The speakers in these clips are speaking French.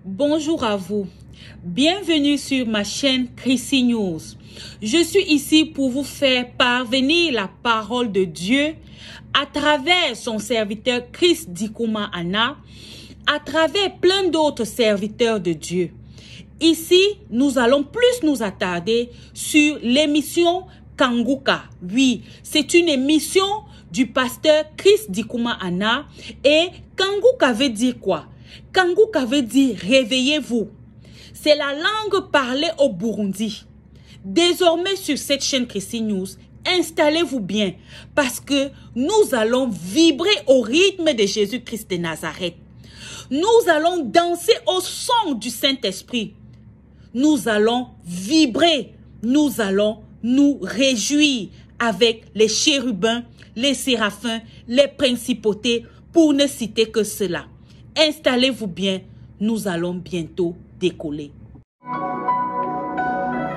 Bonjour à vous. Bienvenue sur ma chaîne Chrissy News. Je suis ici pour vous faire parvenir la parole de Dieu à travers son serviteur Chris Dikuma Anna, à travers plein d'autres serviteurs de Dieu. Ici, nous allons plus nous attarder sur l'émission Kanguka. Oui, c'est une émission du pasteur Chris Dikuma Anna. Et Kanguka veut dire quoi? Kanguka veut dire réveillez-vous. C'est la langue parlée au Burundi. Désormais sur cette chaîne Chrissy News, installez-vous bien parce que nous allons vibrer au rythme de Jésus-Christ de Nazareth. Nous allons danser au son du Saint-Esprit. Nous allons vibrer. Nous allons nous réjouir avec les chérubins, les séraphins, les principautés, pour ne citer que cela. Installez-vous bien, nous allons bientôt décoller.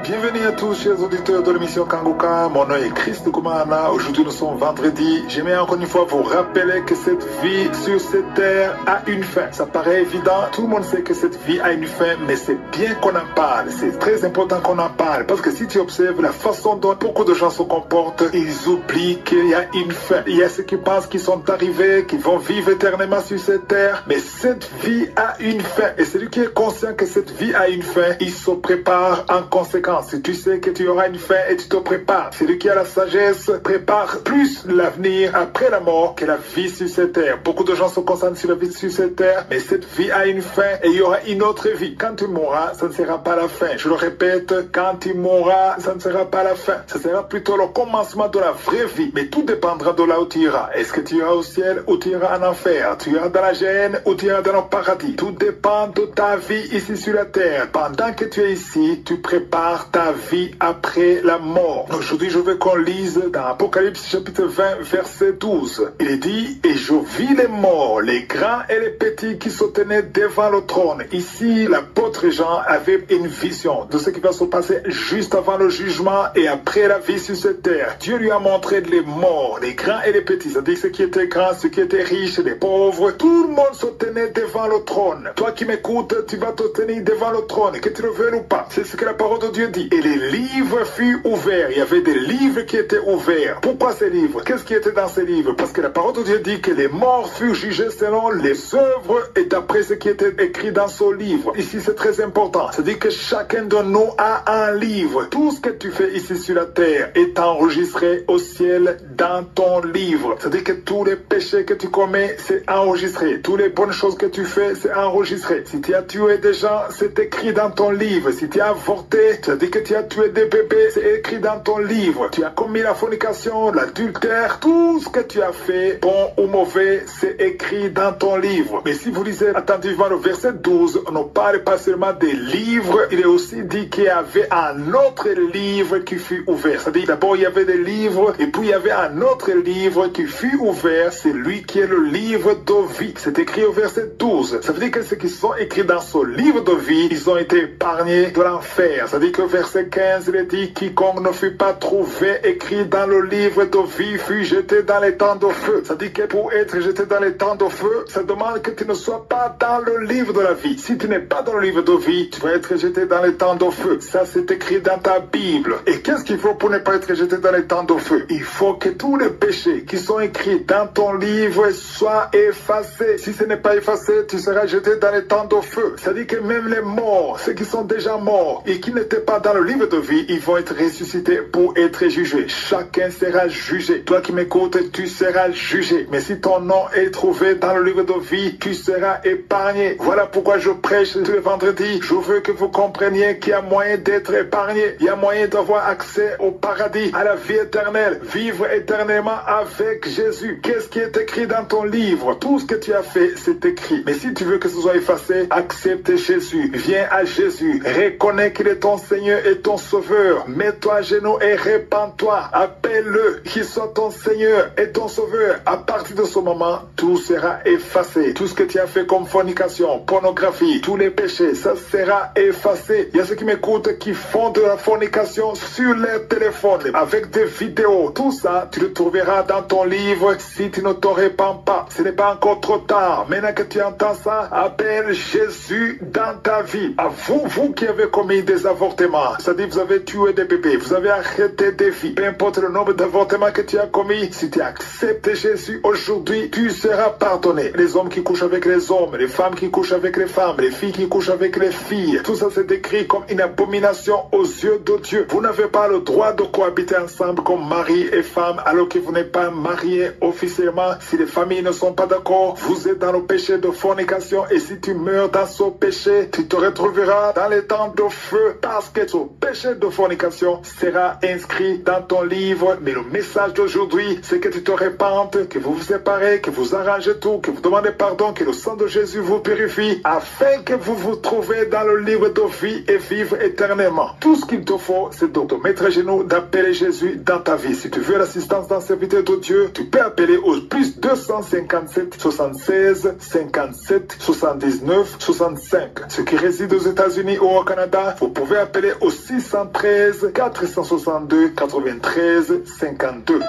Bienvenue à tous, chers auditeurs de l'émission Kanguka. Mon nom est Chris Dikuma Anna. Aujourd'hui, nous sommes vendredi. J'aimerais encore une fois vous rappeler que cette vie sur cette terre a une fin. Ça paraît évident. Tout le monde sait que cette vie a une fin, mais c'est bien qu'on en parle. C'est très important qu'on en parle. Parce que si tu observes la façon dont beaucoup de gens se comportent, ils oublient qu'il y a une fin. Il y a ceux qui pensent qu'ils sont arrivés, qu'ils vont vivre éternellement sur cette terre. Mais cette vie a une fin. Et celui qui est conscient que cette vie a une fin, il se prépare en conséquence. Si tu sais que tu auras une fin et tu te prépares, celui qui a la sagesse prépare plus l'avenir après la mort que la vie sur cette terre. Beaucoup de gens se concentrent sur la vie sur cette terre, mais cette vie a une fin et il y aura une autre vie. Quand tu mourras, ça ne sera pas la fin. Je le répète, quand tu mourras, ça ne sera pas la fin. Ça sera plutôt le commencement de la vraie vie. Mais tout dépendra de là où tu iras. Est-ce que tu iras au ciel ou tu iras en enfer? Tu iras dans la gêne ou tu iras dans le paradis? Tout dépend de ta vie ici sur la terre. Pendant que tu es ici, tu prépares ta vie après la mort. Aujourd'hui, je veux qu'on lise dans Apocalypse chapitre 20, verset 12. Il est dit, et je vis les morts, les grands et les petits qui se tenaient devant le trône. Ici, l'apôtre Jean avait une vision de ce qui va se passer juste avant le jugement et après la vie sur cette terre. Dieu lui a montré les morts, les grands et les petits. C'est-à-dire ceux qui étaient grands, ceux qui étaient riches, les pauvres. Tout le monde se tenait devant le trône. Toi qui m'écoutes, tu vas te tenir devant le trône, que tu le veuilles ou pas. C'est ce que la parole de Dieu dit. Et les livres furent ouverts. Il y avait des livres qui étaient ouverts. Pourquoi ces livres? Qu'est-ce qui était dans ces livres? Parce que la parole de Dieu dit que les morts furent jugés selon les œuvres et d'après ce qui était écrit dans ce livre. Ici, c'est très important. C'est-à-dire que chacun de nous a un livre. Tout ce que tu fais ici sur la terre est enregistré au ciel dans ton livre. C'est-à-dire que tous les péchés que tu commets, c'est enregistré. Toutes les bonnes choses que tu fais, c'est enregistré. Si tu as tué des gens, c'est écrit dans ton livre. Si tu as avorté, c'est-à-dire que tu as tué des bébés, c'est écrit dans ton livre. Tu as commis la fornication, l'adultère, tout ce que tu as fait, bon ou mauvais, c'est écrit dans ton livre. Mais si vous lisez attentivement le verset 12, on ne parle pas seulement des livres, il est aussi dit qu'il y avait un autre livre qui fut ouvert. C'est-à-dire d'abord il y avait des livres et puis il y avait un autre livre qui fut ouvert, c'est lui qui est le livre de vie. C'est écrit au verset 12. Ça veut dire que ceux qui sont écrits dans ce livre de vie, ils ont été épargnés de l'enfer. C'est-à-dire que verset 15, il est dit, quiconque ne fut pas trouvé écrit dans le livre de vie fut jeté dans les temps de feu. Ça dit que pour être jeté dans les temps de feu, ça demande que tu ne sois pas dans le livre de la vie. Si tu n'es pas dans le livre de vie, tu vas être jeté dans les temps de feu. Ça, c'est écrit dans ta Bible. Et qu'est-ce qu'il faut pour ne pas être jeté dans les temps de feu? Il faut que tous les péchés qui sont écrits dans ton livre soient effacés. Si ce n'est pas effacé, tu seras jeté dans les temps de feu. Ça dit que même les morts, ceux qui sont déjà morts et qui n'étaient pas dans le livre de vie, ils vont être ressuscités pour être jugés. Chacun sera jugé. Toi qui m'écoutes, tu seras jugé. Mais si ton nom est trouvé dans le livre de vie, tu seras épargné. Voilà pourquoi je prêche tous les vendredis. Je veux que vous compreniez qu'il y a moyen d'être épargné. Il y a moyen d'avoir accès au paradis, à la vie éternelle. Vivre éternellement avec Jésus. Qu'est-ce qui est écrit dans ton livre? Tout ce que tu as fait, c'est écrit. Mais si tu veux que ce soit effacé, accepte Jésus. Viens à Jésus. Reconnais qu'il est ton Seigneur. Seigneur et ton Sauveur. Mets-toi à genoux et répands-toi. Appelle-le, qu'il soit ton Seigneur et ton Sauveur. À partir de ce moment, tout sera effacé. Tout ce que tu as fait comme fornication, pornographie, tous les péchés, ça sera effacé. Il y a ceux qui m'écoutent qui font de la fornication sur leur téléphone, avec des vidéos. Tout ça, tu le trouveras dans ton livre si tu ne te répands pas. Ce n'est pas encore trop tard. Maintenant que tu entends ça, appelle Jésus dans ta vie. À vous, vous qui avez commis des avortements, c'est-à-dire vous avez tué des bébés, vous avez arrêté des vies, peu importe le nombre d'avortements que tu as commis, si tu acceptes Jésus aujourd'hui, tu seras pardonné. Les hommes qui couchent avec les hommes, les femmes qui couchent avec les femmes, les filles qui couchent avec les filles, tout ça c'est décrit comme une abomination aux yeux de Dieu. Vous n'avez pas le droit de cohabiter ensemble comme mari et femme alors que vous n'êtes pas mariés officiellement. Si les familles ne sont pas d'accord, vous êtes dans le péché de fornication, et si tu meurs dans ce péché, tu te retrouveras dans les temps de feu, parce que ce péché de fornication sera inscrit dans ton livre. Mais le message d'aujourd'hui, c'est que tu te répandes, que vous vous séparez, que vous arrangez tout, que vous demandez pardon, que le sang de Jésus vous purifie, afin que vous vous trouvez dans le livre de vie et vivre éternellement. Tout ce qu'il te faut, c'est de te mettre à genoux, d'appeler Jésus dans ta vie. Si tu veux l'assistance d'un serviteur de Dieu, tu peux appeler au plus 257 76 57 79 65. Ceux qui résident aux États-Unis ou au Canada, vous pouvez appeler au 613 462 93 52.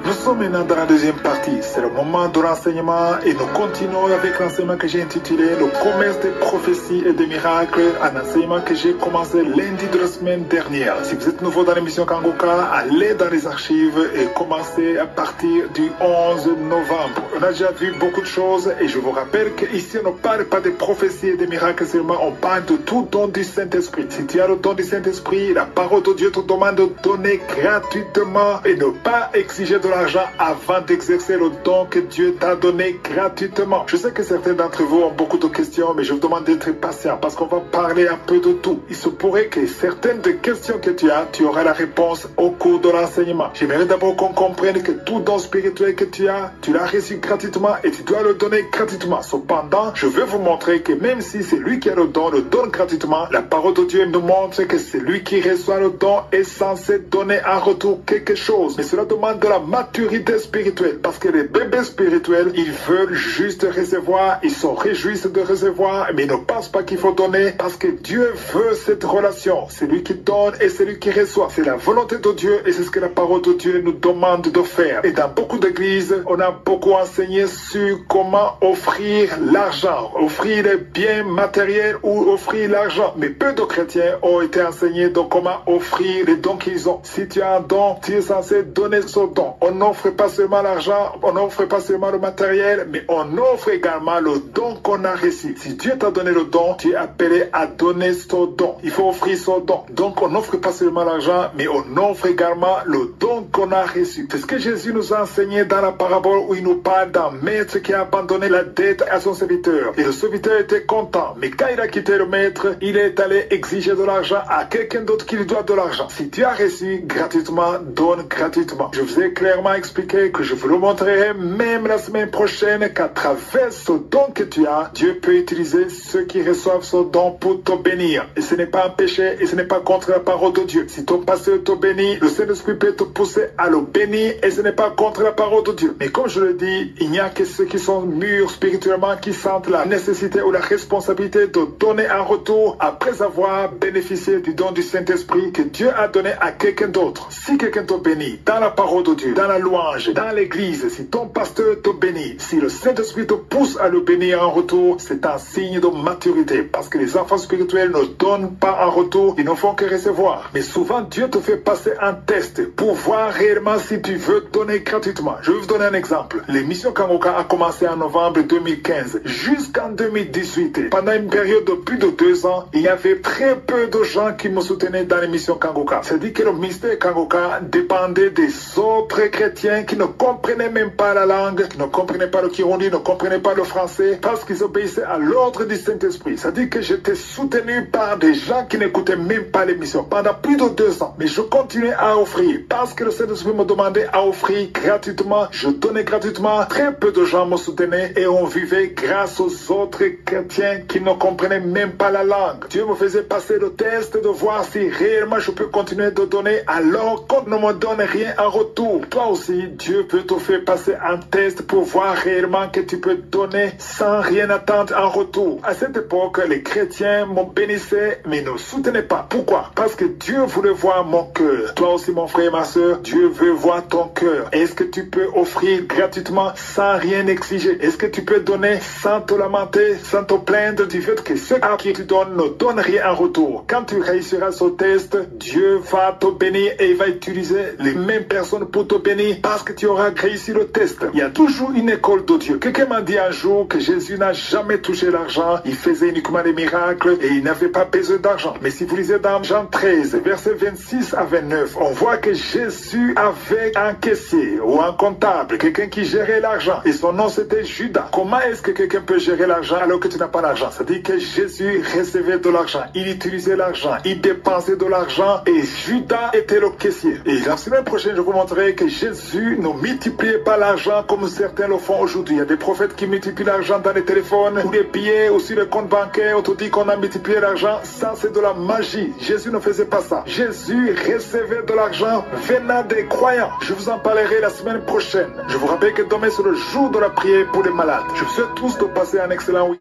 Nous sommes maintenant dans la deuxième partie. C'est le moment de l'enseignement et nous continuons avec l'enseignement que j'ai intitulé Le commerce des prophéties et des miracles, un enseignement que j'ai commencé lundi de la semaine dernière. Si vous êtes nouveau dans l'émission Kangoka, allez dans les archives et commencez à partir du 11 novembre. On a déjà vu beaucoup de choses et je vous rappelle qu'ici on ne parle pas des prophéties et des miracles seulement, on parle de tout don du Saint-Esprit. Si tu as le don du Saint-Esprit, la parole de Dieu te demande de donner gratuitement et ne pas exiger de l'argent avant d'exercer le don que Dieu t'a donné gratuitement. Je sais que certains d'entre vous ont beaucoup de questions, mais je vous demande d'être patient parce qu'on va parler un peu de tout. Il se pourrait que certaines des questions que tu as, tu auras la réponse au cours de l'enseignement. J'aimerais d'abord qu'on comprenne que tout don spirituel que tu as, tu l'as reçu gratuitement et tu dois le donner gratuitement. Cependant, je veux vous montrer que même si c'est lui qui a le donne gratuitement, la parole de Dieu nous montre que c'est lui qui reçoit le don est censé donner en retour quelque chose. Mais cela demande de la maturité spirituelle, parce que les bébés spirituels, ils veulent juste recevoir, ils se réjouissent de recevoir, mais ils ne pensent pas qu'il faut donner, parce que Dieu veut cette relation. C'est lui qui donne et c'est lui qui reçoit. C'est la volonté de Dieu et c'est ce que la parole de Dieu nous demande de faire. Et dans beaucoup d'églises, on a beaucoup enseigné sur comment offrir l'argent, offrir les biens matériels ou offrir l'argent. Mais peu de chrétiens ont été enseignés de comment offrir les dons qu'ils ont. Si tu as un don, tu es censé donner ce don. On n'offre pas seulement l'argent, on n'offre pas seulement le matériel, mais on offre également le don qu'on a reçu. Si Dieu t'a donné le don, tu es appelé à donner ce don. Il faut offrir ce don. Donc on n'offre pas seulement l'argent, mais on offre également le don qu'on a reçu. C'est ce que Jésus nous a enseigné dans la parabole où il nous parle d'un maître qui a abandonné la dette à son serviteur. Et le serviteur était content. Mais quand il a quitté le maître, il est allé exiger de l'argent à quelqu'un d'autre qui lui doit de l'argent. Si tu as reçu gratuitement, donne gratuitement. Je vous ai clairement expliqué que je vous le montrerai même la semaine prochaine qu'à travers ce don que tu as, Dieu peut utiliser ceux qui reçoivent ce don pour te bénir. Et ce n'est pas un péché et ce n'est pas contre la parole de Dieu. Si ton pasteur te bénit, le Saint-Esprit peut te pousser à le bénir et ce n'est pas contre la parole de Dieu. Mais comme je le dis, il n'y a que ceux qui sont mûrs spirituellement qui sentent la nécessité ou la responsabilité de donner un retour après avoir bénéficié du don du Saint-Esprit que Dieu a donné à quelqu'un d'autre. Si quelqu'un te bénit dans la parole de Dieu, dans la louange, dans l'église, si ton pasteur te bénit, si le Saint-Esprit te pousse à le bénir en retour, c'est un signe de maturité. Parce que les enfants spirituels ne donnent pas en retour, ils ne font que recevoir. Mais souvent, Dieu te fait passer un test pour voir réellement si tu veux donner gratuitement. Je vais vous donner un exemple. L'émission Kangoka a commencé en novembre 2015 jusqu'en 2018. Pendant une période de plus de 2 ans, il y avait très peu de gens qui me soutenaient dans l'émission Kangoka. C'est-à-dire que le ministère Kangoka dépendait des autres chrétiens chrétiens qui ne comprenaient même pas la langue, qui ne comprenaient pas le kirundi, ne comprenaient pas le français, parce qu'ils obéissaient à l'ordre du Saint-Esprit. C'est-à-dire que j'étais soutenu par des gens qui n'écoutaient même pas l'émission pendant plus de 2 ans. Mais je continuais à offrir parce que le Saint-Esprit me demandait à offrir gratuitement. Je donnais gratuitement. Très peu de gens me soutenaient et on vivait grâce aux autres chrétiens qui ne comprenaient même pas la langue. Dieu me faisait passer le test de voir si réellement je peux continuer de donner alors qu'on ne me donne rien en retour. Toi aussi, Dieu peut te faire passer un test pour voir réellement que tu peux donner sans rien attendre en retour. À cette époque, les chrétiens me bénissaient mais ne soutenaient pas. Pourquoi? Parce que Dieu voulait voir mon cœur. Toi aussi, mon frère et ma soeur, Dieu veut voir ton cœur. Est-ce que tu peux offrir gratuitement sans rien exiger? Est-ce que tu peux donner sans te lamenter, sans te plaindre du fait que ceux à qui tu donnes ne donnent rien en retour? Quand tu réussiras ce test, Dieu va te bénir et il va utiliser les mêmes personnes pour te bénir parce que tu auras réussi le test. Il y a toujours une école de Dieu. Quelqu'un m'a dit un jour que Jésus n'a jamais touché l'argent. Il faisait uniquement des miracles et il n'avait pas besoin d'argent. Mais si vous lisez dans Jean 13, versets 26 à 29, on voit que Jésus avait un caissier ou un comptable, quelqu'un qui gérait l'argent. Et son nom c'était Judas. Comment est-ce que quelqu'un peut gérer l'argent alors que tu n'as pas l'argent? C'est-à-dire que Jésus recevait de l'argent. Il utilisait l'argent. Il dépensait de l'argent et Judas était le caissier. Et la semaine prochaine, je vous montrerai que Jésus ne multipliait pas l'argent comme certains le font aujourd'hui. Il y a des prophètes qui multiplient l'argent dans les téléphones ou les billets ou sur les comptes bancaires. On te dit qu'on a multiplié l'argent. Ça, c'est de la magie. Jésus ne faisait pas ça. Jésus recevait de l'argent venant des croyants. Je vous en parlerai la semaine prochaine. Je vous rappelle que demain, c'est le jour de la prière pour les malades. Je vous souhaite tous de passer un excellent week-end.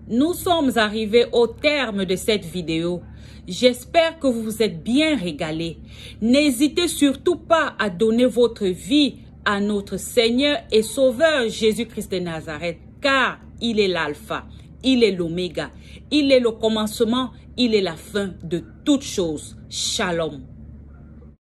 Nous sommes arrivés au terme de cette vidéo. J'espère que vous vous êtes bien régalés. N'hésitez surtout pas à donner votre vie à notre Seigneur et Sauveur Jésus-Christ de Nazareth, car il est l'alpha, il est l'oméga, il est le commencement, il est la fin de toutes choses. Shalom.